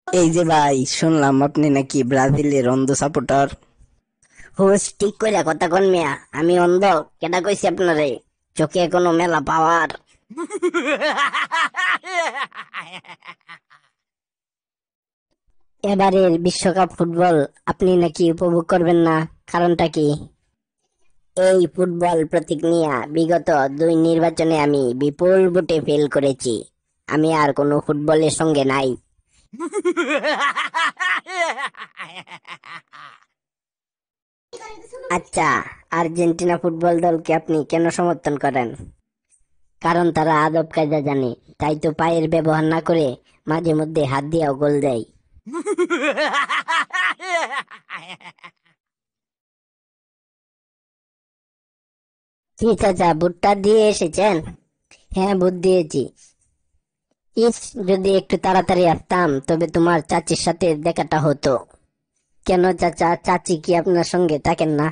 এই যে ভাই, শুনলাম আপনি নাকি ব্রাজিলের অন্ধ সাপোর্টার। হুস ঠিক কইরা কথা কন মিয়া, আমি অন্ধ? কেডা কইছি আপনারে? চোখে কোনো মেলা পাওয়ার। এবারের বিশ্বকাপ ফুটবল আপনি নাকি উপভোগ করবেন না, কারণটা কি? এই ফুটবল প্রতীক নিয়ে বিগত 2 নির্বাচনে আমি বিপুল ভোটে ফেল করেছি। আমি আর কোনো ফুটবলের সঙ্গে নাই। আচ্ছা, আর্জেন্টিনা ফুটবল দলকে আপনি কেন সমর্থন করেন? কারণ তারা আদব কায়দা জানে, তাই তো পায়ের ব্যবহার না করে মাঝে মধ্যে হাত দিয়েও গোল দেয়। কি চাচা, ভুট্টা দিয়ে এসেছেন? হ্যাঁ, ভোট দিয়েছি। ইস, যদি একটু তাড়াতাড়ি আসতাম তবে তোমার চাচির সাথে দেখাটা হতো। কেন চাচা, চাচি কি আপনার সঙ্গে থাকেন না?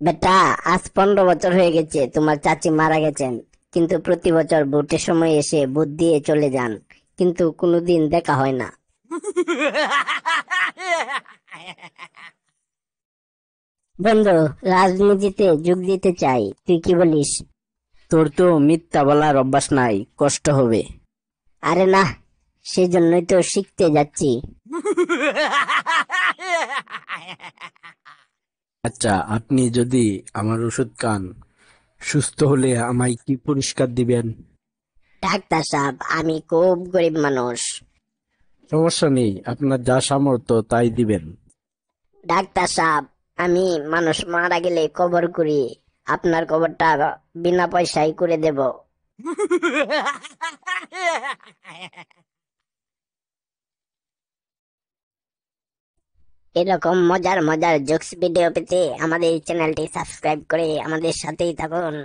বেটা, আজ 15 বছর হয়ে গেছে তোমার চাচি মারা গেছেন, কিন্তু প্রতি বছর ভোটের সময় এসে ভোট দিয়ে চলে যান, কিন্তু কোনোদিন দেখা হয় না। বন্ধু, রাজনীতিতে যোগ দিতে চাই, তুই কি বলিস? তোর তো মিথ্যা বলার অভ্যাস নাই, কষ্ট হবে। আরে না, সেজন্যই তো শিখতে যাচ্ছি। আচ্ছা, আপনি যদি আমার ওষুধ খান, সুস্থ হলে আমায় কি পুরস্কার দিবেন? ডাক্তার সাহেব, আমি খুব গরিব মানুষ। সমস্যা নেই, আপনার যা সামর্থ্য তাই দিবেন। ডাক্তার সাহেব, আমি মানুষ মারা গেলে কবর করি, আপনার কবরটা বিনা পয়সায় করে দেব। এরকম মজার মজার জোকস ভিডিও পেতে আমাদের চ্যানেলটি সাবস্ক্রাইব করে আমাদের সাথেই থাকুন।